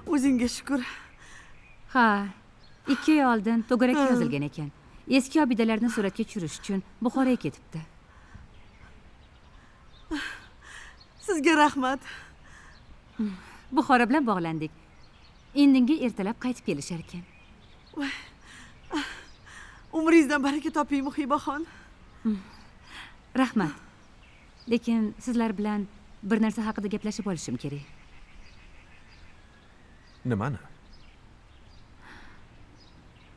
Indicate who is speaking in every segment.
Speaker 1: O'zingga shukr.
Speaker 2: Ha, 2 oy oldin to'garakka yozilgan ekan. Eski obidalarni suratga tushirish uchun Buxoroga ketibdi.
Speaker 1: Sizga rahmat.
Speaker 2: Buxoro bilan bog'landik. Indinga ertalab qaytib kelishar ekan.
Speaker 1: Umringizdan baraka toping, Muhibaxon.
Speaker 2: Rahmat. Lekin sizlar bilan bir narsa haqida gaplashib olishim kerak.
Speaker 3: Nimani?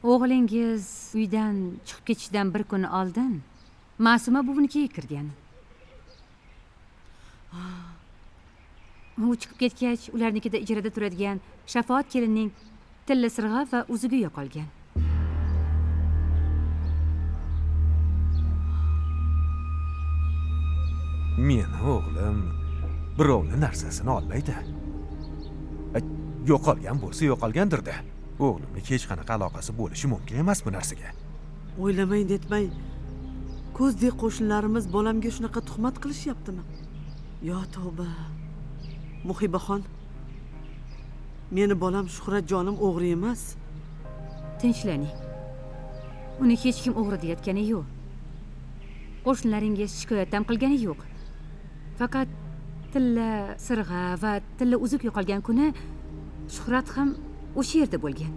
Speaker 2: O'g'lingiz uydan chiqib ketishidan bir kun oldin Ma'suma buvinikiga kirgan. U chiqib ketgach, ularnikida ijarada turadigan Shafoat kelinning tilla sirg'a va uzugi yo'qolgan.
Speaker 3: Meni o'g'lim birovni narsasini olmaydi. Yo'qolgan bo'lsa yo'qolgandir-da. O'g'limning hech qanaqa aloqasi bo'lishi mumkin emas bu narsaga.
Speaker 1: O'ylamang netmang. Ko'zdek qo'shnilarimiz bolamga shunaqa tuhmat qilishyaptimi? Yo tavba. Muhibaxon, meni bolam Shuhratjonim o'g'ri emas.
Speaker 2: Tinchlaning. Uni hech kim o'g'ri deyotgani yo'q. Qo'shnilaringiz shikoyat ham qilgani yo'q. Faqat tilla sirg'a va tilla uzuk yo'qolgan kuni Shuhrat ham o'sha yerda bo'lgan.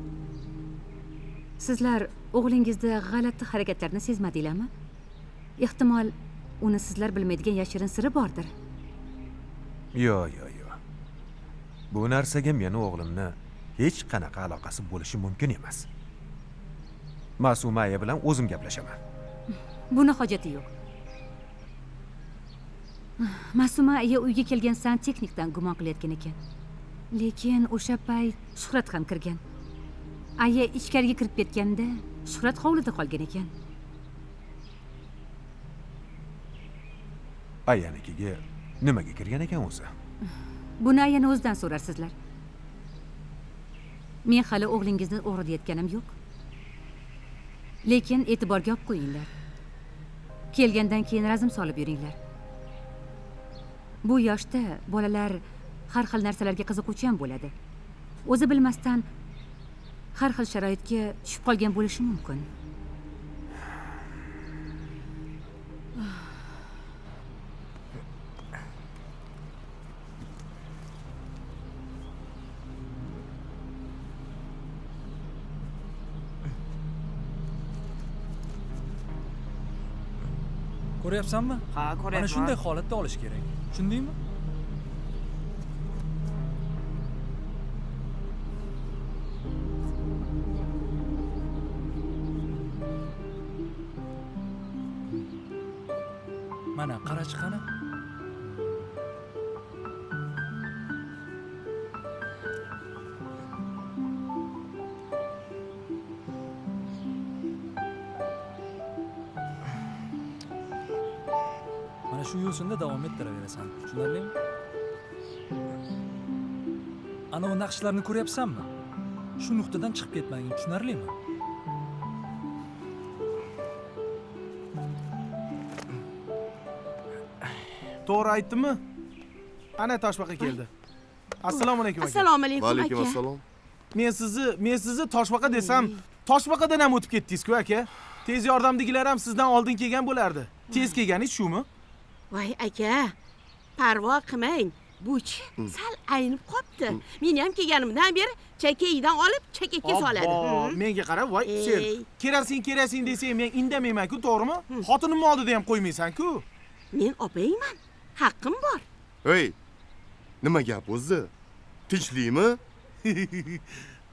Speaker 2: Sizlar o'g'lingizda g'alati harakatlarni sezmadinglarmi? Ehtimol uni sizlar bilmaydigan yashirin siri bordir.
Speaker 3: Yo'q. Bu narsaga meni o'g'limni hech qanaqa aloqasi bo'lishi mumkin emas. Ma'suma aya bilan o'zim gaplashaman.
Speaker 2: Buni hojati yo'q. Ma'suma aya uyga kelgan santexnikdan gumon qilayotgan ekan. Lekin o'sha payt Shuhrat ham kirgan. Aya ichkariga kirib ketganda Shuhrat hovlida qolgan ekan.
Speaker 3: Ayanikiga nimaga kirgan ekan o'zi?
Speaker 2: Buni ayani o'zidan so'rarsizlar. Men hali o'g'lingizni o'g'ri deyotganim yo'q. Lekin e'tiborga olib qo'yinglar. Kelgandan keyin razm solib yuringlar. Bu yoshda bolalar har xil narsalarga qiziquvchi ham bo'ladi. O'zi bilmasdan har xil sharoitga tushib qolgan bo'lishi mumkin.
Speaker 4: Ko'ryapsanmi?
Speaker 5: Ha, ko'ryapman.
Speaker 4: Mana shunday holatda olish kerak. Tushundingmi? Mana qarachi qani? Mana shu yo'sinda davom ettiraverasan. Tushunarlimi? Ana o naqshlarni ko'ryapsanmi? Shu nuqtadan chiqib ketmagin, tushunarlimi?
Speaker 6: To'g'ri aytdimmi? Ana Toshbaqa keldi. Assalomu alaykum aka.
Speaker 5: Assalomu alaykum
Speaker 7: Va
Speaker 5: aka.
Speaker 7: alaykum assalom.
Speaker 6: Men sizni Toshbaqa desam, Toshbaqadan ham o'tib ketdingiz-ku aka. Tez yordamdagilar ham sizdan oldin kelgan bo'lardi. Tez kelganingiz shumi?
Speaker 5: Voy aka, parvo qilmang. Buchi sal aynib qopti. Men ham kelganimdan beri chakaydan olib chakakka soladi.
Speaker 6: Menga qarab, voy, sen kerasin desang men indamayman-ku, to'g'rimi? Xotinimning oldida ham qo'ymaysan-ku.
Speaker 5: Men opangman. Haqqim bor.
Speaker 7: Hey, nima gap o'zi? Tinchlikmi?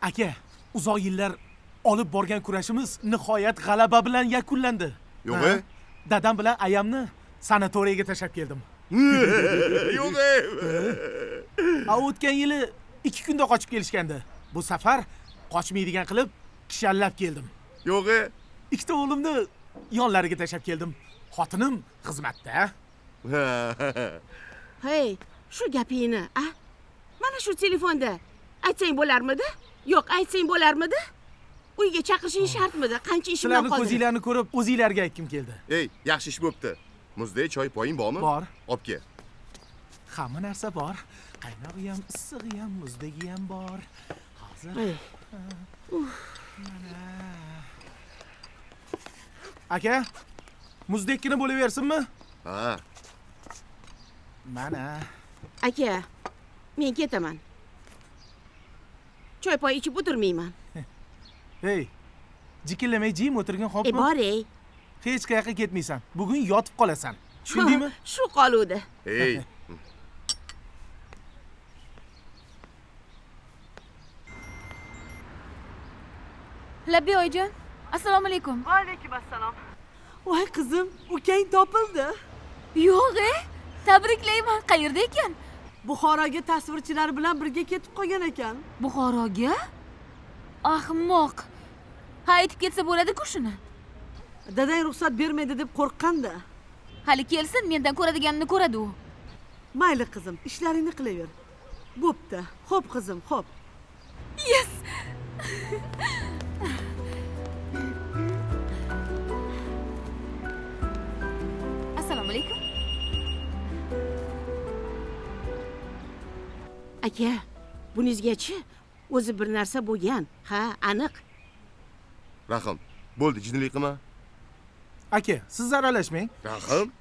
Speaker 6: Aka, uzoq yillar olib borgan kurashimiz nihoyat g'alaba bilan yakunlandi.
Speaker 7: Yo'q-e?
Speaker 6: Dadam bilan ayamni sanatoriyga tashlab keldim.
Speaker 7: Yo'q-e.
Speaker 6: O'tgan yili 2 kunda qochib kelishgandi. Bu safar qochmaydigan qilib kishallab keldim.
Speaker 7: Yo'q-e.
Speaker 6: Ikkita o'g'limni yonlariga tashlab keldim. Xotinim xizmatda.
Speaker 5: Hey, shu gapingni, a? Mana shu telefonda aytsang bo'larmidi? Yo'q, aytsang bo'larmidi? Uyga chaqirishing shartmidi? Qancha ishim bilan
Speaker 6: Sizlarning
Speaker 5: qoldi?
Speaker 6: ko'zinglarni ko'rib, o'zinglarga aytkim keldi.
Speaker 7: Ey, yaxshi ish bo'pti. Muzday choy poying bormi?
Speaker 6: Bor.
Speaker 7: Olib kel.
Speaker 6: Hamma narsa bor. Qaynog'i ham, issig'i ham, muzdagi ham bor. Hozir
Speaker 5: Ay,
Speaker 6: aka, muzdekkini bo'laversinmi?
Speaker 7: Ha,
Speaker 6: Mana.
Speaker 5: aka, men ketaman. Choy poy ichib o'tirmayman.
Speaker 6: Hey, jikillamay jim o'tirgin, xo'pmi?
Speaker 5: Bor-ey.
Speaker 6: Hech qayoqqa ketmaysan. Bugun yotib qolasan. Tushundingmi?
Speaker 5: Shu qoluvdi.
Speaker 7: hey.
Speaker 8: Labbiy oyijon, assalomu alaykum.
Speaker 1: Va alaykum assalom. Voy qizim, ukang topildi.
Speaker 8: Yo'q, tabriklayman. Qayerda ekan?
Speaker 1: Buxoroga tasvirchilar bilan birga ketib qolgan ekan.
Speaker 8: Buxoroga? Ahmoq. Ha, aytib ketsa bo'ladi-ku shuni.
Speaker 1: Dadang ruxsat bermaydi deb qo'rqqanda.
Speaker 8: Hali kelsin, mendan ko'radiganini ko'radi u.
Speaker 1: Mayli qizim, ishlaringni qilaver. Bo'pti. Xo'p qizim, xo'p.
Speaker 8: Yes! Assalomu alaykum.
Speaker 5: Aka, bunizgachi o'zi bir narsa bo'lgan. Ha, aniq.
Speaker 7: Rahim, bo'ldi, jinnilik qilma.
Speaker 6: Aka, siz aralashmang.
Speaker 7: Rahim,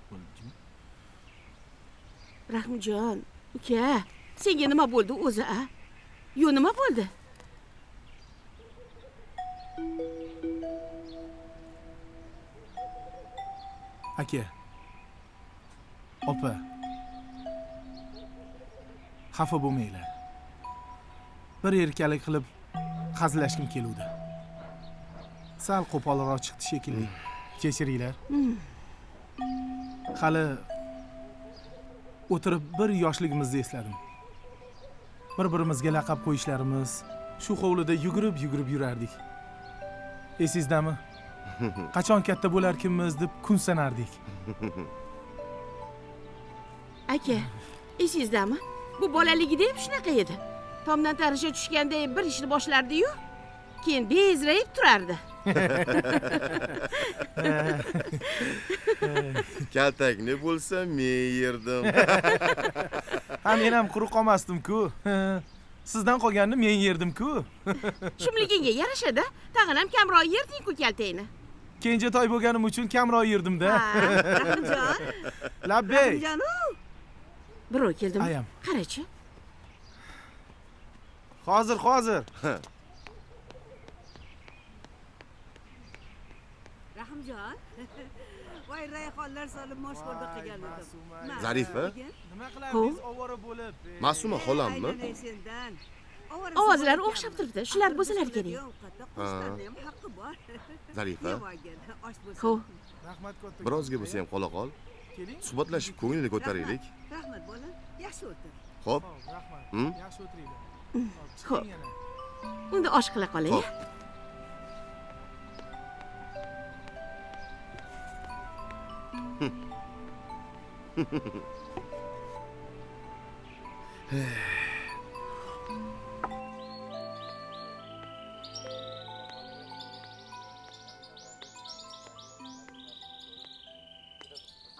Speaker 5: Rahimjon, uka, senga nima bo'ldi o'zi, a? Yo, nima bo'ldi?
Speaker 6: Aka. Opa. Xafa bo'lmanglar. Bir erkalik qilib hazillashkim keluvdi. Sal qo'polroq chiqdi shekilli. Kechiringlar. Hali o'tirib bir yoshligimizni esladim. Bir-birimizga laqab qo'yishlarimiz, shu hovlida yugurib yurardik. Esizdami? Qachon katta bo'larkinmiz deb kun sanardik.
Speaker 5: Aka, esingizdami? Bu bolaligida ham shunaqa edi. Tomdan tarisha tushganda bir ishni boshlardi-yu, keyin bezrayib turardi.
Speaker 7: kaltakni bo'lsa men yerdim.
Speaker 6: Ha, men ham quruq qolmasdim-ku. Sizdan qolganini men yerdim-ku.
Speaker 5: Shumligingga yarashadi. Tag'in ham kamroq yerding-ku kaltakni.
Speaker 6: Kenjatoy bo'lganim uchun kamroq yerdim-da.
Speaker 1: Rahimjon.
Speaker 6: Labbay.
Speaker 1: Rahimjon.
Speaker 5: Birov keldimi?
Speaker 6: Ayam.
Speaker 5: Qarachi.
Speaker 6: Hozir.
Speaker 1: Rahimjon. Voy rayhonlar solib moshxo'rda qilgan edim.
Speaker 7: Zarifa?
Speaker 6: Nima qilarsiz ovora bo'lib?
Speaker 7: Ma'suma xolammi?
Speaker 5: Ovozlar o'xshab turibdi. Shular bo'lsalar kerak.
Speaker 7: Zarifa,
Speaker 5: Xo'p.
Speaker 6: Rahmat katta.
Speaker 7: birozga bo'lsa ham qola qol.
Speaker 6: Keling.
Speaker 7: Suhbatlashib ko'ngilni ko'taraylik.
Speaker 1: Rahmat bolam. Yaxshi o'tir.
Speaker 7: Xo'p,
Speaker 6: Rahmat.
Speaker 7: Hmm?
Speaker 6: Yaxshi o'tiringlar.
Speaker 5: Xo'p.
Speaker 6: Chiqing yana.
Speaker 5: Unda osh qila qolay.
Speaker 7: Xo'p.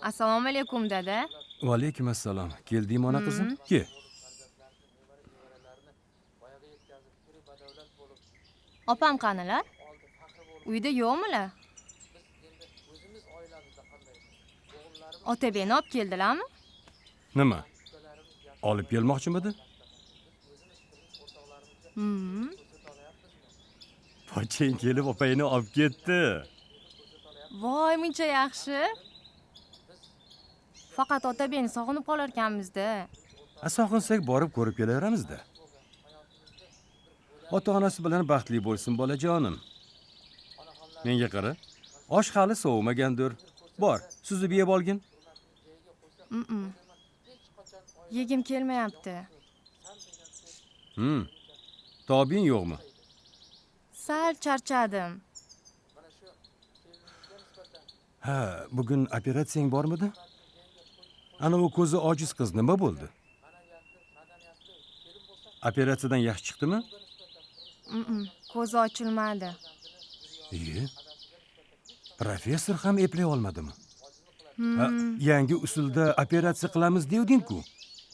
Speaker 9: Assalomu alaykum dada.
Speaker 3: Va alaykum assalom. Keldingmi ona qizim? Ke.
Speaker 9: Opam qanilar? Uyda yo'qmilar? Otabekni olib keldilarmi?
Speaker 3: Nima? Olib kelmoqchimidi? Pocheng kelib opangni olib ketdi.
Speaker 9: Voy, muncha yaxshi. Faqat Otabekni sog'inib qolarkanmiz-da.
Speaker 3: Sog'insak borib ko'rib kelaveramizda. Ota-onasi bilan baxtli bo'lsin bolajonim. Menga qara. Osh hali sovumagandir. Bor, suzib yeb olgin.
Speaker 9: Yegim kelmayapti.
Speaker 3: Tobing yo'qmi?
Speaker 9: Sal charchadim.
Speaker 3: Ha, bugun operatsiyang bormidi? Ana u ko'zi ojiz qiz nima bo'ldi? Operatsiyadan yaxshi chiqdimi?
Speaker 9: Ko'zi ochilmadi.
Speaker 3: Professor ham eplay olmadimi? Yangi usulda operatsiya qilamiz devding-ku.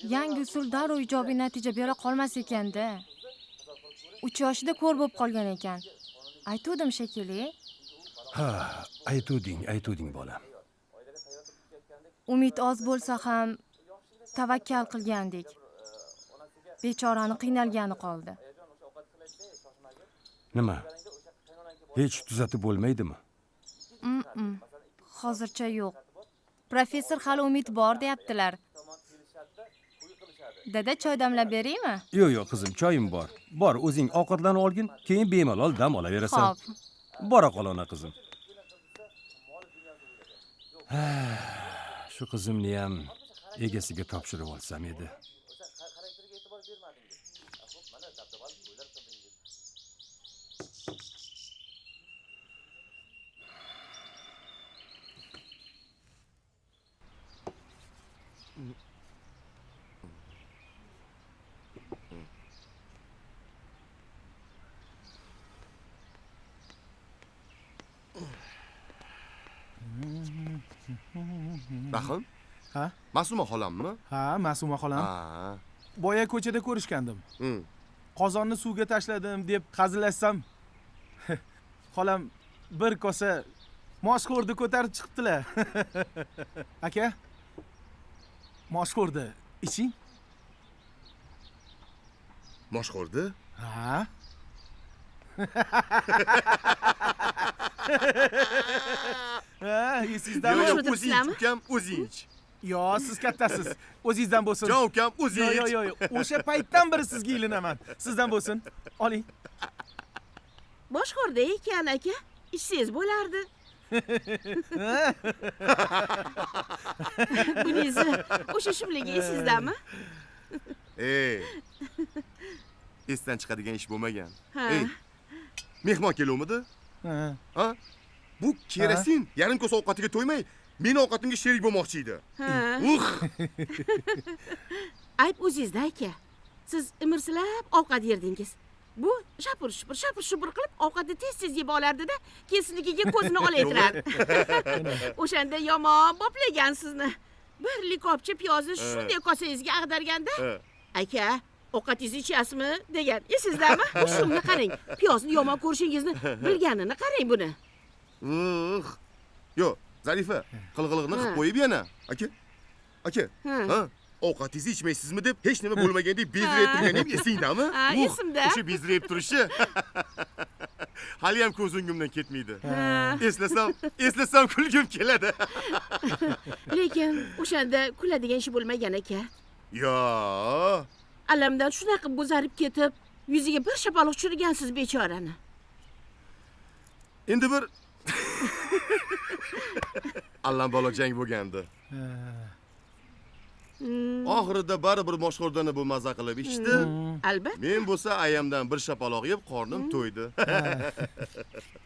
Speaker 9: yangi usul darrov ijobiy natija bera qolmas ekanda. 3 yoshida ko'r bo'lib qolgan ekan. Aytuvdim shekilli.
Speaker 10: Ha, aytuvding bolam.
Speaker 9: Umid oz bo'lsa ham tavakkal qilgandik. Bechorani qiynalgani qoldi.
Speaker 10: Nima? Hech tuzatib bo'lmaydimi?
Speaker 9: Hozircha yo'q. Professor hali umid bor deyaptilar. Dada choy damlab beraymi?
Speaker 10: Yo'q, qizim, choyim bor. Bor, o'zing ovqatlanib olgin, keyin bemalol dam olaverasan.
Speaker 9: Xo'p.
Speaker 10: Bora qol ona qizim. Shu qizimni ham egasiga topshirib olsam edi.
Speaker 7: Rahim?
Speaker 6: Ha?
Speaker 7: Ma'suma xolammi?
Speaker 6: Ha, Ma'suma xolam.
Speaker 7: Ha.
Speaker 6: Boya ko'chada ko'rishgandim.
Speaker 7: Hmm.
Speaker 6: Qozonni suvga tashladim deb hazillashsam, xolam bir kosa moshxo'rni ko'tarib chiqibdilar. Aka, moshxo'rni iching.
Speaker 7: Moshxo'rdi?
Speaker 6: Ha? Ha, esizdami?
Speaker 7: Yo'q,
Speaker 5: Moshxo'rda
Speaker 7: o'zing
Speaker 5: sizlarmi?
Speaker 7: ukam, o'zing ich.
Speaker 6: Yo, siz kattasiz. O'zingizdan bo'lsin.
Speaker 7: Jon ukam, o'zing ich.
Speaker 6: Yo'q. O'sha paytdan beri sizga ilinaman. Sizdan bo'lsin. Oling.
Speaker 5: Boshqorda ekan aka. Ishsiz bo'lardi. Buningizni o'sha shimligi esizdami?
Speaker 7: Esdan chiqadigan ish bo'lmagan.
Speaker 5: Ha.
Speaker 7: Mehmon keluvmidi?
Speaker 6: Ha.
Speaker 7: Ha? Bu kerosin yarim kosa ovqatiga to'ymay, meni ovqatimga sherik bo'lmoqchi edi.
Speaker 5: Ha. Ayb o'zingizda aka. Siz imirsilab ovqat yerdingiz. Bu shapur shupur qilib ovqatni tez yeb olardi-da, keyin siznikiga ko'zini olaytiradi. O'shanda yomon boplagan sizni. Bir likopcha piyozni shunday kosangizga ag'darganda, aka, ovqatingizni ichasizmi degan. Esizdami? Shunga qarang. Piyozni yomon ko'rishingizni bilganini qarang buni.
Speaker 7: Yo'q, Zarifa, qilg'iliqni qilib qo'yib yana. Aka. Ha? Ovqatingizni ichmaysizmi deb hech nima bo'lmagandek bezrayib turganingiz esingdami?
Speaker 5: Ha, esimda.
Speaker 7: O'sha bezrayib turishi. Hali ham ko'z o'ngimdan ketmaydi. Eslasam kulgim keladi.
Speaker 5: Lekin o'shanda kuladigan ish bo'lmagan aka.
Speaker 7: Yo'q.
Speaker 5: Alamdan shunaqa bo'zarib ketib, yuziga bir shapaloq tushirgansiz bechorani.
Speaker 7: Endi bir allambalo jang bo'lgandi. Oxirida baribir moshxo'rdani bu maza qilib ichdi.
Speaker 5: Albatta.
Speaker 7: Men bo'lsa ayamdan bir shapaloq yeb qornim to'ydi.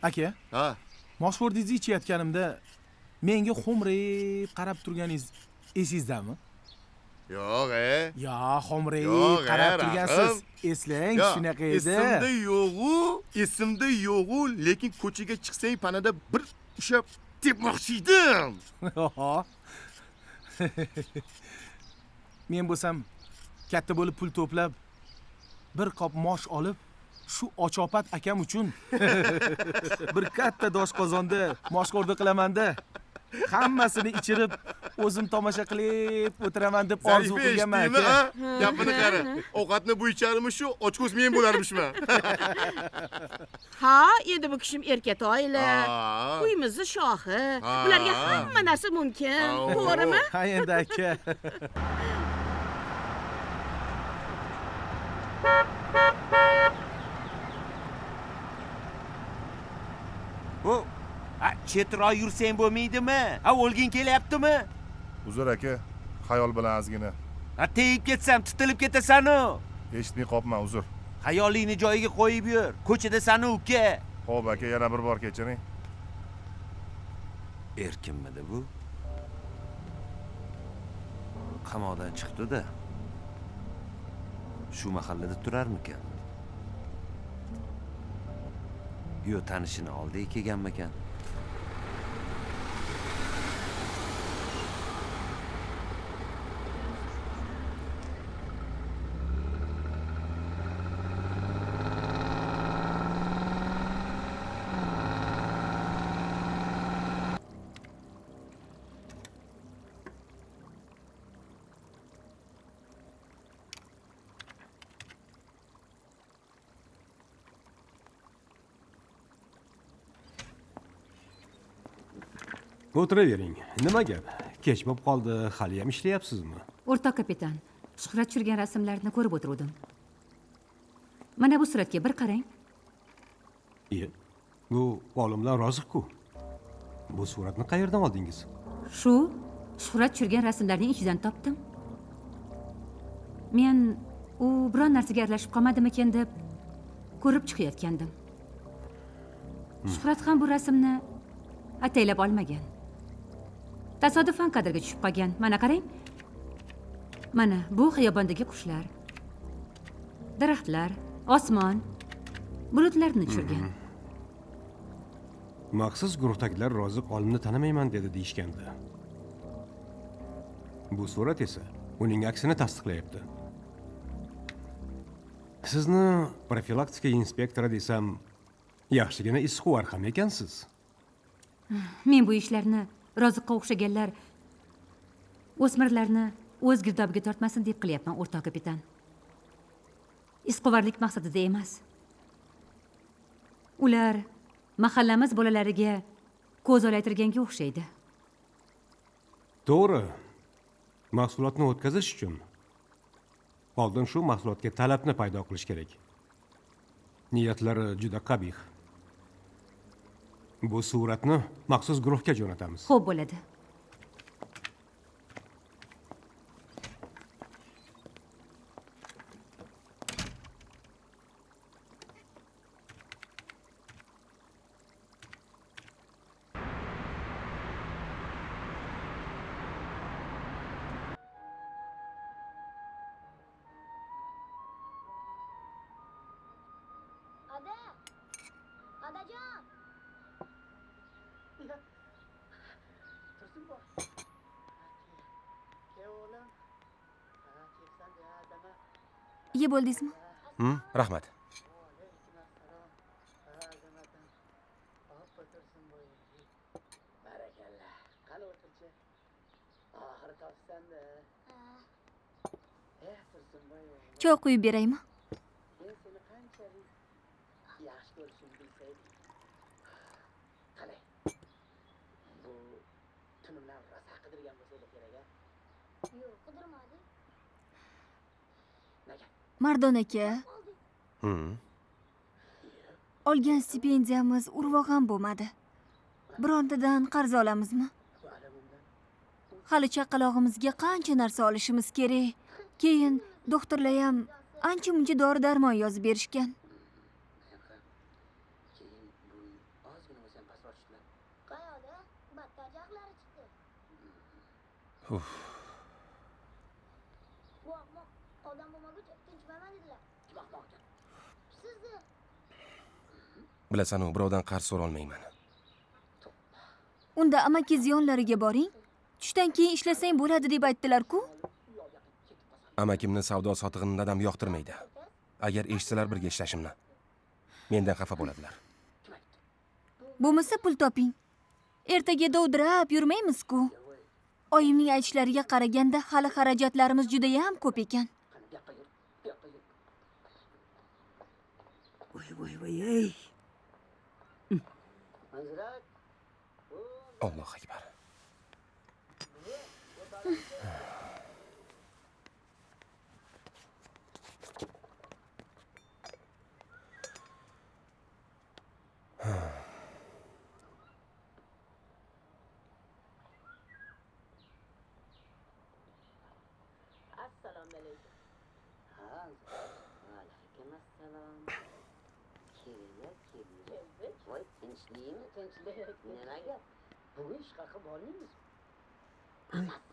Speaker 6: Aka,
Speaker 7: Ha.
Speaker 6: moshxo'rdingizni ichayotganimda menga xo'mrayib qarab turganingiz esizdami?
Speaker 7: Yo'q,
Speaker 6: Yo, xo'mrayib
Speaker 7: Yo'q,
Speaker 6: qarab
Speaker 7: Rahim.
Speaker 6: turgansiz. Eslang, shunaqa edi.
Speaker 7: Esimda yo'g'u, lekin ko'chaga chiqsang panada bir ushlab tepmoqchi edim.
Speaker 6: Men bo'lsam katta bo'lib pul to'plab, bir qop mosh olib, shu ochopat akam uchun bir katta doshqozonda moshxo'rda qilaman-da. Hammasini ichirib, o'zim tomosha qilib o'tiraman deb orzu qilganman aka.
Speaker 7: Gapini qara. Ovqatni bu icharmi shu, ochko'z men bo'larmishman.
Speaker 5: Ha, endi bu kishim erkatoylar. Uyimizni shohi. Bularga hamma narsa mumkin. To'g'rimi?
Speaker 6: Ha, endi aka.
Speaker 11: Chetroq yursang bo'lmaydimi? O'lging kelyaptimi?
Speaker 12: Uzr aka, xayol bilan ozgina.
Speaker 11: Tegib ketsam tutilib ketasan-ku.
Speaker 12: Eshitmay qopman, uzr.
Speaker 11: Xayolingni joyiga qo'yib yur. Ko'chadasan uka.
Speaker 12: Xo'p aka, yana bir bor kechiring.
Speaker 11: Erkinmidi bu? Qamoqdan chiqdi-da. Shu mahallada turarmikan? Yo, tanishini oldiga kelganmikan?
Speaker 10: O'tiravering. Nima gap? Kech bo'lib qoldi, hali ham ishlayapsizmi?
Speaker 2: O'rtoq kapitan, Shuhrat tushirgan rasmlarni ko'rib o'tiruvdim. Mana bu suratga bir qarang.
Speaker 10: Bu olimlar roziq-ku. Bu suratni qayerdan oldingiz?
Speaker 2: Shu Shuhrat tushirgan rasmlarning ichidan topdim. Men u biron narsaga aralashib qolmadimikin deb ko'rib chiqayotgandim. Shuhrat ham bu rasmni ataylab olmagan. Tasodifan kadrga tushib qolgan. Mana qarang. Mana bu xiyobondagi qushlar, daraxtlar, osmon, bulutlarni tushirgan.
Speaker 10: Maxsus guruhdagilar roziq olimni tanimayman dedi deyishgandi. Bu surat esa uning aksini tasdiqlayapti. Sizni profilaktika inspektori desam, yaxshigina isquvar ham ekansiz.
Speaker 2: Men bu ishlarni roziqqa o'xshaganlar o'smirlarni o'z girdobiga tortmasin deb qilyapman, o'rtoq kapitan. Isquvarlik maqsadida emas. Ular mahallamiz bolalariga ko'z olaytirganga o'xshaydi.
Speaker 10: To'g'ri. Mahsulotni o'tkazish uchun oldin shu mahsulotga talabni paydo qilish kerak. Niyatlari juda qabih. Bu suratni maxsus guruhga jo'natamiz.
Speaker 2: Xo'p bo'ladi.
Speaker 8: Yeb bo'ldingizmi?
Speaker 11: Rahmat.
Speaker 8: Choy quyib beraymi? Mardon aka, olgan stipendiyamiz urvoq ham bo'lmadi. Birontadan qarz olamizmi? Hali chaqalog'imizga qancha narsa olishimiz kerak. Keyin doktorlar ham ancha-muncha dori-darmon yozib berishgan.
Speaker 11: Bilasan, u birovdan qarz so'rolmayman.
Speaker 8: Unda amaki ziyonlariga boring. Tushdan keyin ishlasang bo'ladi deb aytdilar-ku.
Speaker 11: Amakimni savdo sotig'ini dadam yoqtirmaydi. Agar eshitsalar birga ishlashimni, mendan xafa bo'ladilar.
Speaker 8: Bo'lmasa pul toping. Ertaga dovdirab yurmaymiz-ku. Oyimning aytishlariga qaraganda hali xarajatlarimiz juda ham ko'p ekan.
Speaker 1: Voy.
Speaker 11: Alloh akbar.
Speaker 5: Assalomu alaykum. Alaykum assalom. Keldik. Voy, tinchlikmi? Tinchlik. Nimaga? Bugun ishqa qilib bormaymiz.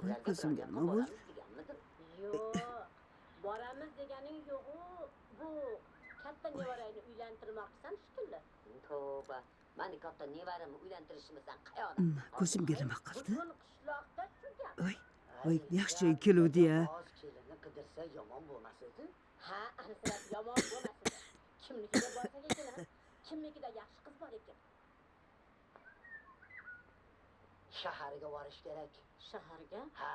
Speaker 1: Voy, qizimga nima bo'ldi?
Speaker 5: Yo'q. Boramiz deganing yo'q-ku. Bu katta nevarangni uylantirmoqchisan shekilli. Tavba. Mani katta nevaramni uylantirishimizdan qayoqdan?
Speaker 1: Ko'zimga nima qildi?
Speaker 5: Qishloqda turgan.
Speaker 1: Voy, yaxshi keluvdi-ya.
Speaker 5: Kelini qidirsa yomon bo'lmas edi. Ha, aniqlab yomon bo'lmas edi. Kimnikida borsa ekan, kimnikida yaxshi qiz bor ekan. Shaharga borish kerak. Shaharga? Ha.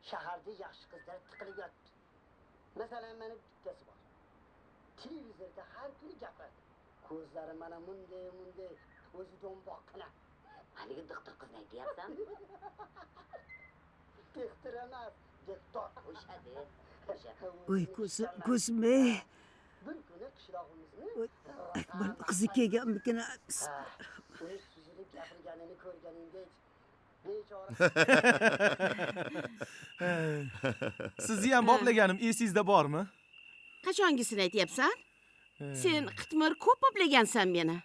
Speaker 5: Shaharda yaxshi qizlar tiqilib yotibdi. Masalan, mana bittasi bor. Televizorda har kuni gapiradi. Ko'zlari mana munday, o'zi do'mboqqina.
Speaker 13: haligi doktor qizni aytyapsan?
Speaker 14: Doktor emas, doktor.
Speaker 13: O'shadi.
Speaker 1: Voy ko'zim-ey.
Speaker 14: Bir kuni qishlog'imizni
Speaker 1: Akbar qizi kelganmikin.
Speaker 14: uni suzilib gapirganini ko'rganingdek bechora.
Speaker 6: Sizni ham boplaganim esingizda bormi?
Speaker 5: Qachongisini aytyapsan? Sen qitmir ko'p boplagansan meni.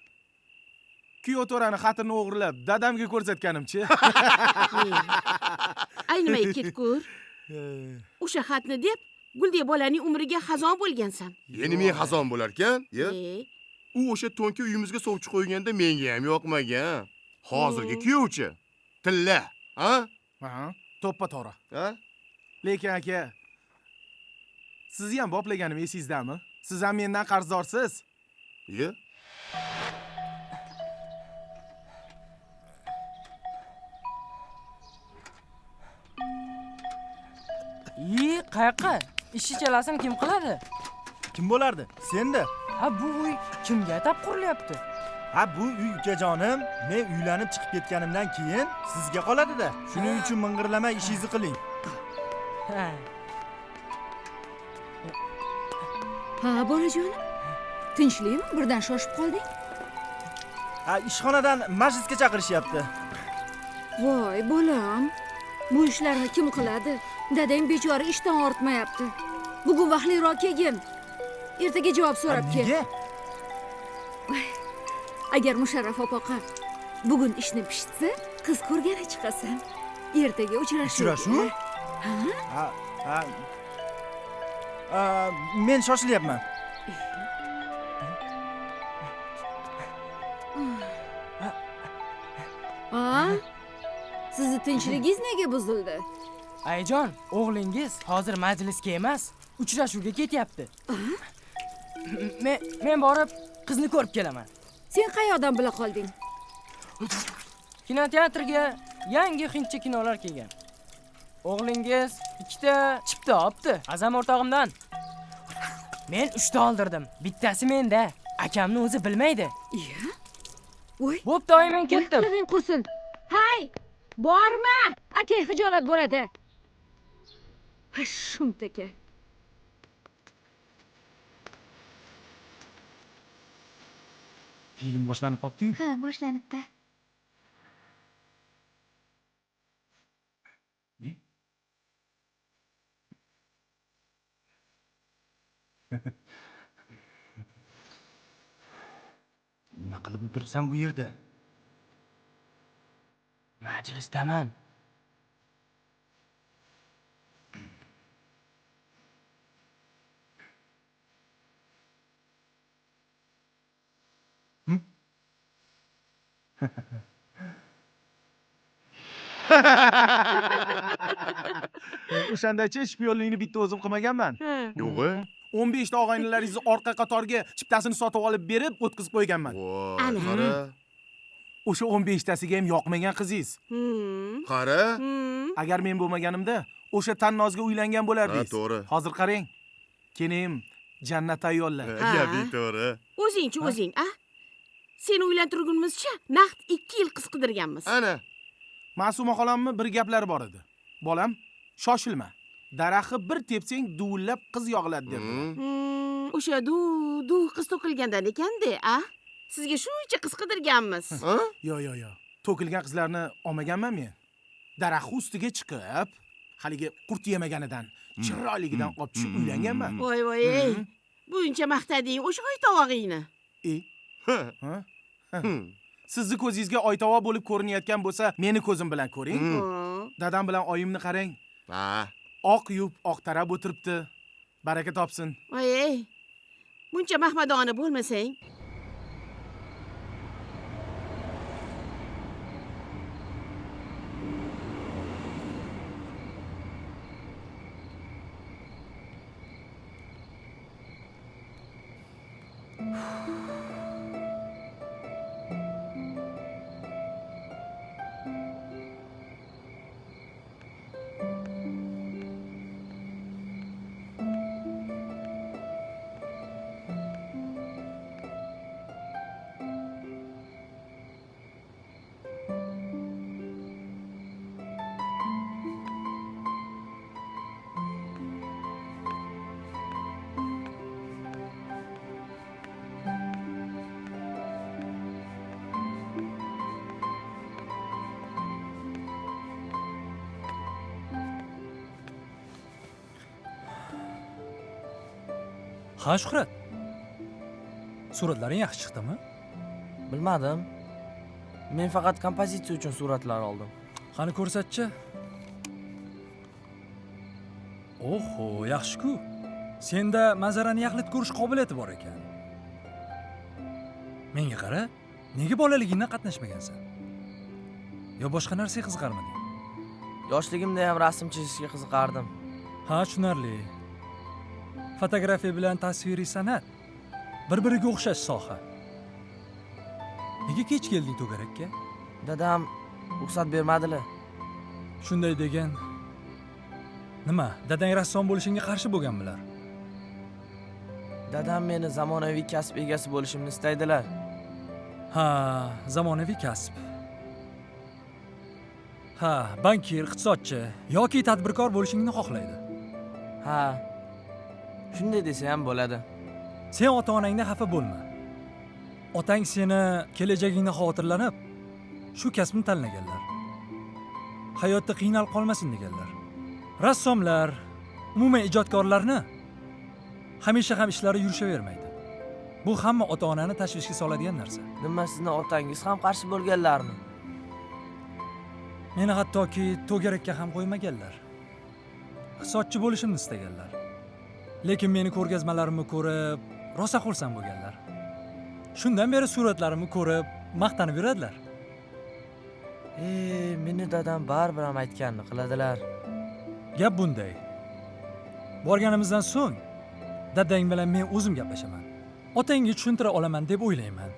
Speaker 6: Kuyov to'rani xatini o'g'irlab dadamga ko'rsatganimchi.
Speaker 5: Ay nimaga ketgur? O'sha xatni deb Guldek bolaning umriga xazon bo'lgansan.
Speaker 7: Endi men xazon bo'larkan, ya?
Speaker 5: E,
Speaker 7: U o'sha to'nka uyimizga sovchi qo'yganda menga ham yoqmagan. Hozirgi kuyovchi. Tilla, ha?
Speaker 6: Ha, to'ppa to'g'ri.
Speaker 7: Ha?
Speaker 6: Lekin aka, sizni ham boplaganim esingizdami? Siz ham mendan qarzdorsiz.
Speaker 7: Ya?
Speaker 15: Qayoqqa? Ish chalasini kim qiladi?
Speaker 16: Kim bo'lardi? Sen-da.
Speaker 15: Ha, bu uy kimga atab qurilyapti?
Speaker 16: Ha, bu uy ukajonim, men uylanib chiqib ketganimdan keyin sizga qoladi-da. Shuning uchun ming'irlamay ishingizni qiling.
Speaker 15: Ha.
Speaker 2: Ha, bolajonim. Tinchlikmi? Birdan shoshib qolding?
Speaker 16: Ha, ishxonadan majlisga chaqirishyapti.
Speaker 2: Voy, bolam. Bu ishlarni kim qiladi? Dadang bechora ishdan ortmayapti. Bugun vaqtliroq kelgin. Ertaga javob so'rab kel.
Speaker 16: Nega?
Speaker 2: Agar Musharraf opaqa bugun ishni pishitsa, qiz ko'rgani chiqasan. Ertaga uchrashuv.
Speaker 16: Uchrashuv?
Speaker 2: Ha?
Speaker 16: Men shoshilyapman.
Speaker 2: Sizni tinchligingiz nega buzildi?
Speaker 15: Ayjon, o'g'lingiz hozir majlisga emas, uchrashuvga ketyapti. Men borib qizni ko'rib kelaman.
Speaker 2: Sen qayoqdan bila qolding?
Speaker 15: Kinoteatrga yangi hindcha kinolar kelgan. O'g'lingiz 2 ta chipta olibdi, Azam o'rtog'imdan. Men 3 ta oldirdim. Bittasi menda. Akamni o'zi bilmaydi.
Speaker 2: Iya? Voy.
Speaker 15: Bo'pti, oy men ketdim.
Speaker 2: Qo'ling qursin. Hay! Borma! Aka hijolat bo'ladi. Shumtaka.
Speaker 16: Film boshlanib qopti-yu.
Speaker 8: Ha, boshlanibdi.
Speaker 16: Nima qilib o'tirsan bu yerda?
Speaker 15: Majlisdaman.
Speaker 16: O'shandachi shpionlikni bitta o'zim qilmaganman.
Speaker 7: Yo'g'i?
Speaker 6: 15 ta og'aynilaringizni orqa qatorga chiptasini sotib olib berib, o'tkazib qo'yganman.
Speaker 7: Voy, qara.
Speaker 6: O'sha 15 tasiga ham yoqmagan qizingiz.
Speaker 7: Qara.
Speaker 6: Agar men bo'lmaganimda, o'sha Tannozga uylangan bo'lardingiz.
Speaker 7: Ha, to'g'ri.
Speaker 6: Hozir qarang. Kenim jannat tayyorlar.
Speaker 7: Ya, to'g'ri.
Speaker 5: O'zing, a? Seni uylantirgunimizcha naqd 2 yil qiz qidirganmiz.
Speaker 6: Ana. Ma'suma xolamni bir gaplari bor edi. Bolam, shoshilma. Daraxtni bir tepsang duvullab qiz yog'iladi derdilar.
Speaker 5: O'sha du qiz to'kilgandan ekanda, a? Sizga shuncha qiz qidirganmiz.
Speaker 6: Yo. To'kilgan qizlarni olmaganman men. Daraxt ustiga chiqib, haligi qurt yemaganidan, chiroyligidan olib tushib uylanganman.
Speaker 5: Voy, ey. Buncha maqtading o'sha oytovog'ingni.
Speaker 6: Sizni ko'zingizga oytovoq bo'lib ko'rinayotgan bo'lsa, meni ko'zim bilan ko'ring. Dadam bilan oyimni qarang.
Speaker 7: Ha.
Speaker 6: Oq yub, oq tarab o'tiribdi. Baraka topsin.
Speaker 5: Voy, ey. Buncha mahmadona bo'lmasang.
Speaker 4: Ha, Shuhrat. Suratlaring yaxshi chiqdimi?
Speaker 15: Bilmadim. Men faqat kompozitsiya uchun suratlar oldim.
Speaker 4: Qani ko'rsatchi. Oho, yaxshi-ku. Senda manzarani yaxlit ko'rish qobiliyati bor ekan. Menga qara, nega bolaligingdan qatnashmagansan? Yo boshqa narsaga qiziqarmiding?
Speaker 15: Yoshligimda ham rasm chizishga qiziqardim.
Speaker 4: Ha, tushunarli. Fotografiya bilan tasviriy san'at bir-biriga o'xshash soha. Nega kech kelding to'garakka?
Speaker 15: Dadam ruxsat bermadilar.
Speaker 4: Shunday degan. Nima, dadang rassom bo'lishingga qarshi bo'lganmilar?
Speaker 15: Dadam meni zamonaviy kasb egasi bo'lishimni istaydilar.
Speaker 4: Ha, zamonaviy kasb. Ha, bankir, iqtisodchi yoki tadbirkor bo'lishingni xohlaydi.
Speaker 15: Ha. Shunday desa ham bo'ladi.
Speaker 4: Sen ota-onangdan xafa bo'lma. Otang seni kelajagingni xavotirlanib shu kasbni tanlaganlar. Hayotda qiynalib qolmasin deganlar. Rassomlar, umuman ijodkorlarni hamisha ham ishlari yurishavermaydi. Bu hamma ota-onani tashvishga soladigan narsa.
Speaker 15: Nima, sizni otangiz ham qarshi bo'lganlarmi?
Speaker 4: Meni hattoki to'garakka ham qo'ymaganlar. Iqtisodchi bo'lishimni istaganlar. Lekin meni ko'rgazmalarimni ko'rib, rosa xursand bo'lganlar. Shundan beri suratlarimni ko'rib, maqtanib yuradilar.
Speaker 15: Meni dadam baribir ham aytganini qiladilar.
Speaker 4: Gap bunday. Borganimizdan so'ng dadang bilan men o'zim gaplashaman. Otangga tushuntira olaman deb o'ylayman.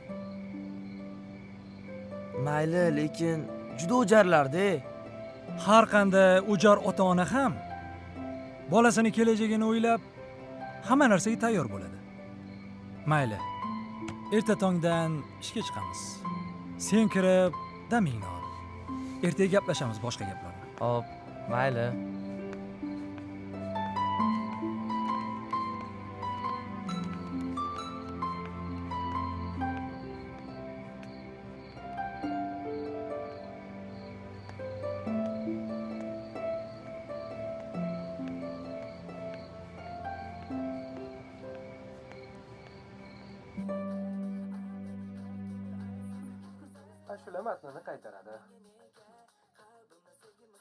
Speaker 15: Mayli, lekin juda o'jarlar-da.
Speaker 4: Har qanday o'jar ota-ona ham bolasini kelajagini o'ylab hamma narsaga tayyor bo'ladi. Mayli. Erta tongdan ishga chiqamiz. Sen kirib, damingni ol. Ertaga gaplashamiz boshqa gaplarni.
Speaker 15: Xo'p, mayli.
Speaker 11: Ashula matnini qaytaradi.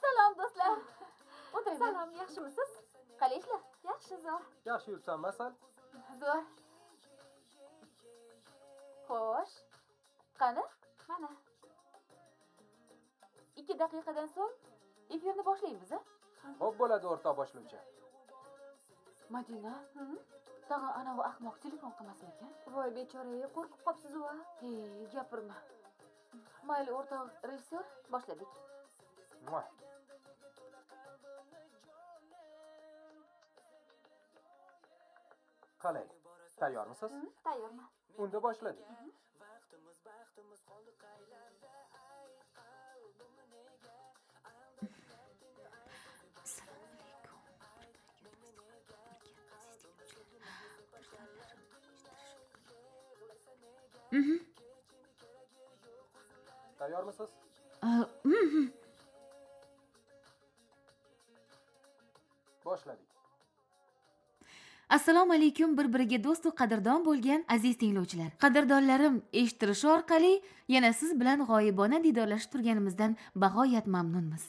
Speaker 8: Salom do'stlar. O'tiring. Salom, yaxshimisiz? Qalay ishlar? Yaxshi, zo'r.
Speaker 11: Yaxshi yuribsan, masal?
Speaker 8: Zo'r. Xo'sh. Qani? Mana. 2 daqiqadan so'ng efirni boshlaymiz, a?
Speaker 11: Xo'p bo'ladi, o'rtoq boshlovchi.
Speaker 8: Madina, tag'in anavi ahmoq telefon qilmasmikan? Voy bechora, qo'rqib qopsiz a? Gapirma. Mayli, o'rtoq rejissyor, boshladik.
Speaker 11: Qalay? Tayyormisiz?
Speaker 8: Tayyorman.
Speaker 11: Unda boshladik. Tayyormisiz? Boshladik.
Speaker 13: Assalomu alaykum bir-biriga do'st va qadrdon bo'lgan aziz tinglovchilar. Qadrdonlarim, eshittirishi orqali yana siz bilan g'oyibona diydorlashib turganimizdan bag'oyat mamnunmiz.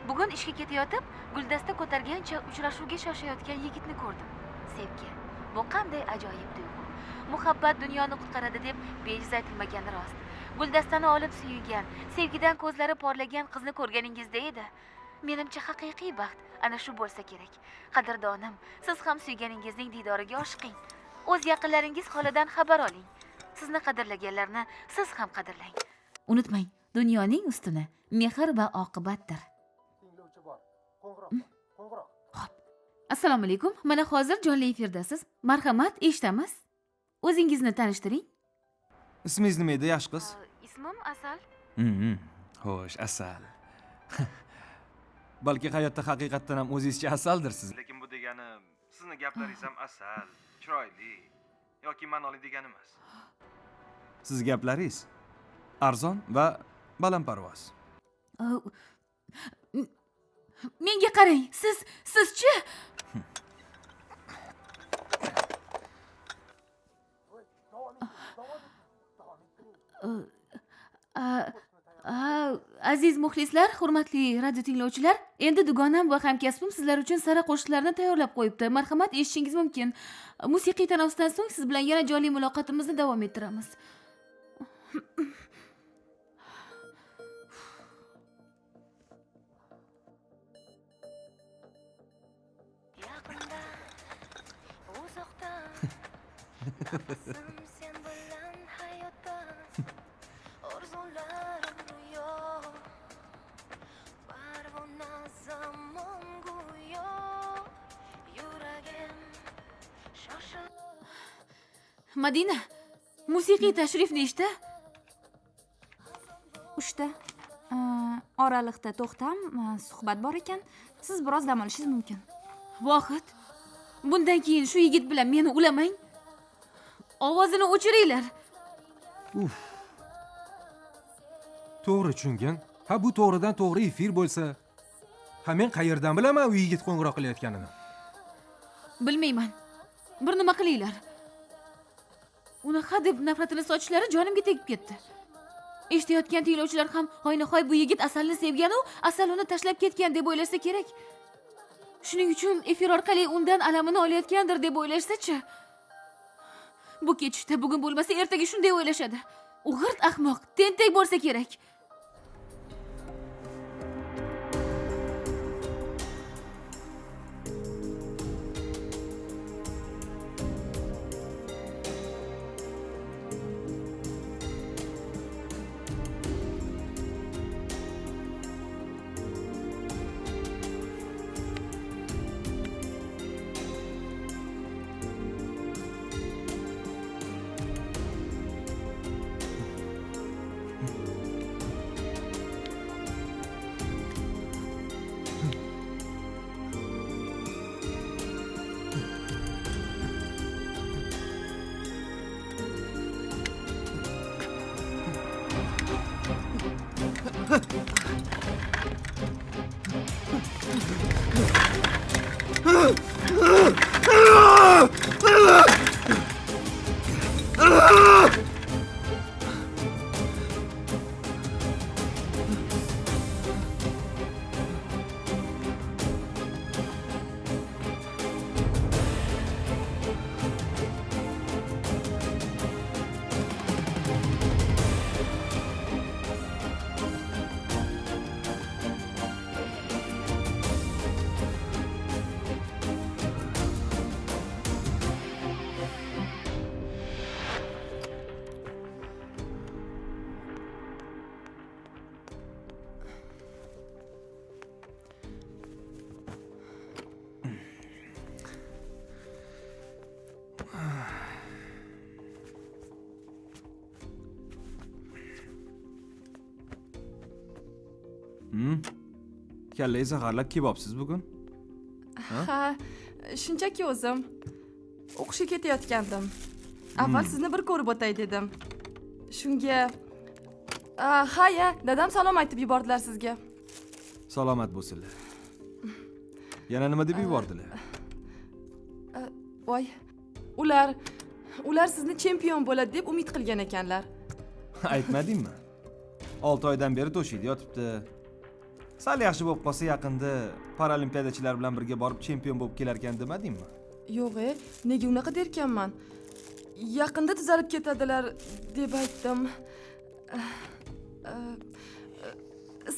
Speaker 13: Bugun ishga ketayotib, guldasta ko'targancha uchrashuvga shoshayotgan yigitni ko'rdim. Sevgi. Bu qanday ajoyib tuyg'u. Muhabbat dunyoni qutqaradi deb bejiz aytilmagani rost. Guldastani olib suygan, sevgidan ko'zlari porlagan qizni ko'rganingizda edi. Menimcha haqiqiy baxt ana shu bo'lsa kerak. Qadrdonim, siz ham suyganingizning diydoriga oshiqing. O'z yaqinlaringiz holidan xabar oling. Sizni qadrlaganlarni siz ham qadrlang. Unutmang, dunyoning ustuni mehr va oqibatdir.
Speaker 11: Tinglovchi bor. Qo'ng'iroq.
Speaker 13: Xo'p. Assalomu alaykum. Mana hozir jonli efirdasiz. Marhamat, eshitamiz. O'zingizni tanishtiring.
Speaker 17: Ismingiz nima edi, yaxshi qiz?
Speaker 13: Ismim Asal.
Speaker 17: Xo'sh, Asal. Balki hayotda haqiqatdan ham o'zingizcha asaldirsiz.
Speaker 3: Lekin bu degani sizni gaplaringiz ham asal, chiroyli yoki ma'noli degani emas.
Speaker 17: Siz gaplaringiz arzon va balandparvoz.
Speaker 13: Menga qarang, sizchi? Aziz muxlislar, hurmatli radio tinglovchilar, endi dugonam va hamkasbim sizlar uchun sara qo'shiqlarni tayyorlab qo'yibdi. Marhamat, eshitishingiz mumkin. Musiqiy tanaffusdan so'ng siz bilan yana jonli muloqotimizni davom ettiramiz. Madina, musiqiy tashrif nechta?
Speaker 8: 3 ta. Oraliqda to'xtam, suhbat bor ekan. Siz biroz dam olishingiz mumkin.
Speaker 13: Vohid, bundan keyin shu yigit bilan meni ulamang. Ovozini o'chiringlar.
Speaker 10: To'g'ri tushungan. Ha, bu to'g'ridan to'g'ri efir bo'lsa, ha men qayerdan bilaman u yigit qo'ng'iroq qilayotganini?
Speaker 13: Bilmayman. Bir nima qilinglar. Uni hadeb nafratini sochishlari jonimga tegib ketdi. Eshitayotgan tinglovchilar ham hoynahoy bu yigit Asalni sevgan u, Asal uni tashlab ketgan deb o'ylasa kerak. Shuning uchun efir orqali undan alamini olayotgandir deb o'ylashsa-chi? Bu ketishda bugun bo'lmasa ertaga shunday o'ylashadi. U g'irt ahmoq, tentak bo'lsa kerak.
Speaker 17: Kallangiz g'arlab kebobsiz bugun?
Speaker 18: Ha, shunchaki o'zim o'qishga ketayotgandim. Avval sizni bir ko'rib o'tay dedim. Shunga ha, dadam salom aytib yubordilar sizga.
Speaker 17: Salomat bo'lsinlar. Yana nima deb yubordilar?
Speaker 18: Voy, ular sizni chempion bo'ladi deb umid qilgan ekanlar.
Speaker 17: Aytmadingmi? 6 oydan beri to'shakda yotibdi. Sal yaxshi bo'lib qolsa yaqinda paralimpiadachilar bilan birga borib chempion bo'lib kelar ekan demadingmi?
Speaker 18: Yo'q, nega unaqa derkanman? Yaqinda tuzalib ketadilar deb aytdim.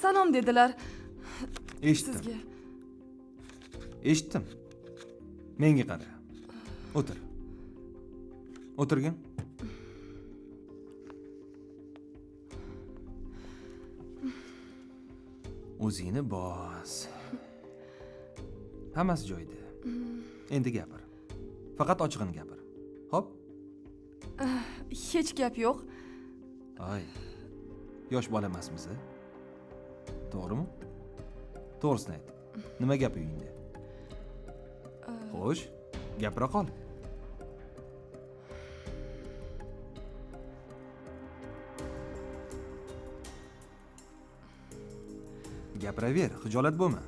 Speaker 18: Salom dedilar.
Speaker 17: Eshitdim.
Speaker 18: Sizga.
Speaker 17: Eshitdim. Menga qara. O'tir. O'tirgin. O'zingni bos. Hammasi joyida. Endi gapir. Faqat ochig'ini gapir. Xo'p?
Speaker 18: Hech gap yo'q.
Speaker 17: Ay. Yosh bola emasmiz, a? To'g'rimi? To'g'risini ayt. Nima gap uyingda? Xo'sh, gapira qol. Gapiraver, xijolat bo'lma.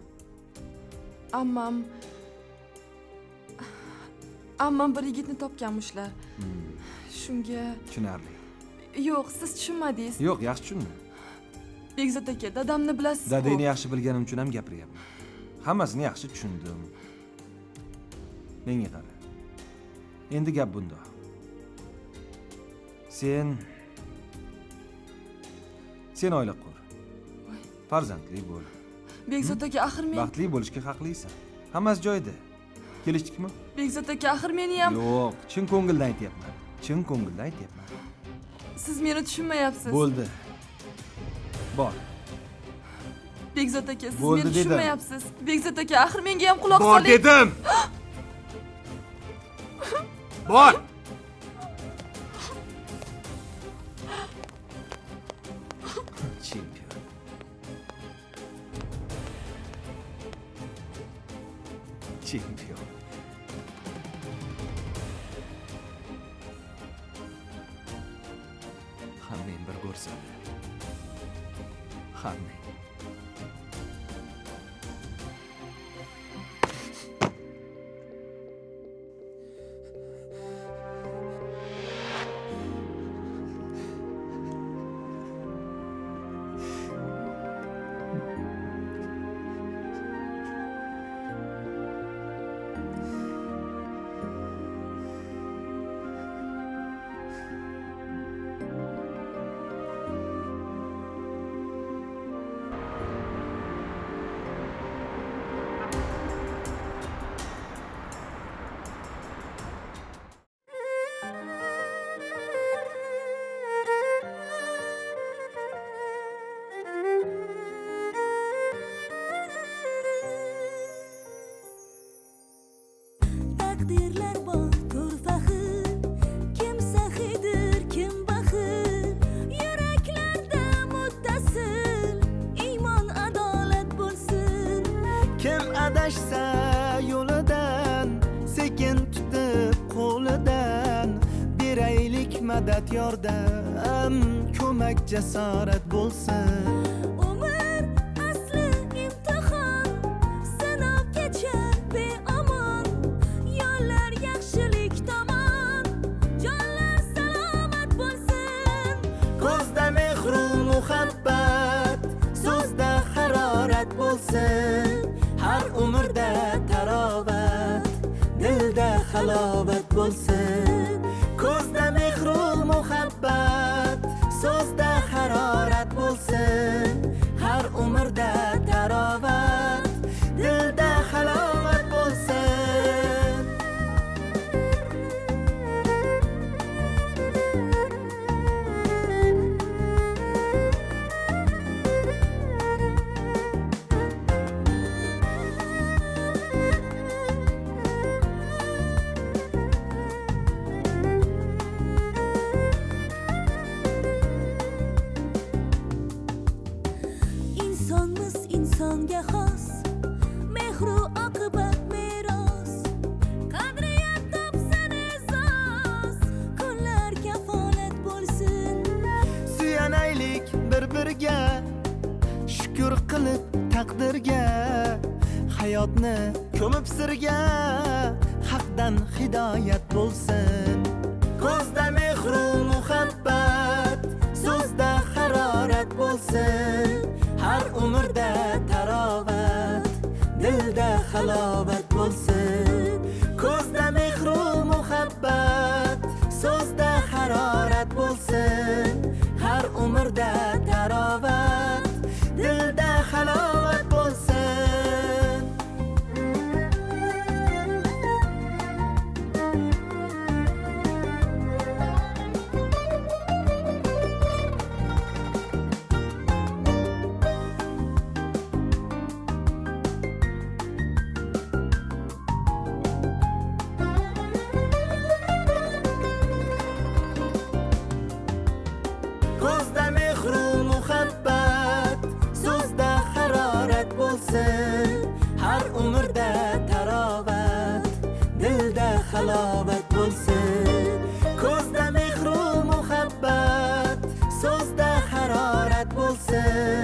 Speaker 18: Ammam bir yigitni topganmishlar. Shunga
Speaker 17: Tushunarli.
Speaker 18: Yo'q, siz tushunmadingiz.
Speaker 17: Yo'q, yaxshi tushundim.
Speaker 18: Bekzod aka, dadamni bilasiz-ku.
Speaker 17: Dadangni yaxshi bilganim uchun ham gapiryapman. Hammasini yaxshi tushundim. Menga qara. Endi gap bundoq. Sen oila qur. Farzandli bo'l.
Speaker 18: Bekzod aka, axir men
Speaker 17: Baxtli bo'lishga haqlisan. Hammasi joyida. Kelishdikmi?
Speaker 18: Bekzod aka, axir meni ham
Speaker 17: Yo'q, chin ko'ngildan aytyapman. Chin ko'ngildan aytyapman.
Speaker 18: siz meni tushunmayapsiz.
Speaker 17: Bo'ldi. Bor.
Speaker 18: Bekzod aka, siz
Speaker 17: Bo'ldi
Speaker 18: meni
Speaker 17: dedim.
Speaker 18: tushunmayapsiz. Bekzod aka, axir menga ham quloq
Speaker 17: Bor
Speaker 18: soling.
Speaker 17: dedim. Bor. Chempion. Chempion. Hammang bir ko'rsatdi. Hammang.
Speaker 19: Takdirler bor, turfaxir, kim saxidir, kim baxil, yuraklarda muttasil, iymon adolat bo'lsin.
Speaker 20: Kim adashsa yo'lidan, sekin tutib qo'lidan, beraylik madad yordam, ko'mak jasorat bo'lsin.
Speaker 19: Umr asli imtihon, sinov kechar beomon, yo'llar yaxshilik tomon, jonlar salomat bo'lsin.
Speaker 20: Ko'zda mehru muhabbat, so'zda harorat bo'lsin. Har umrda tarovat, dilda halovat bo'lsin. Ko'zda mehru muhabbat, so'zda harorat bo'lsin. Har umrda tarovat, dilda halovat bo'lsin.
Speaker 19: Insonmiz insonga xos, mehru oqibat meros, qadriyat topsin e'zoz, kunlar kafolat bo'lsin.
Speaker 20: Suyanaylik bir-biriga, shukr qilib taqdirga, hayotni ko'mib sirga, haqdan hidoyat bo'lsin. Ko'zda mehru muhabbat, so'zda harorat bo'lsin. Har umrda tarovat, dilda halovat bo'lsin. Ko'zda mehru muhabbat, so'zda harorat bo'lsin. Har umrda tarovat, dilda halovat bo'lsin. Ko'zda mehru muhabbat, so'zda harorat bo'lsin. Har umrda tarovat, dilda halovat bo'lsin. Ko'zda mehru muhabbat, so'zda harorat bo'lsin.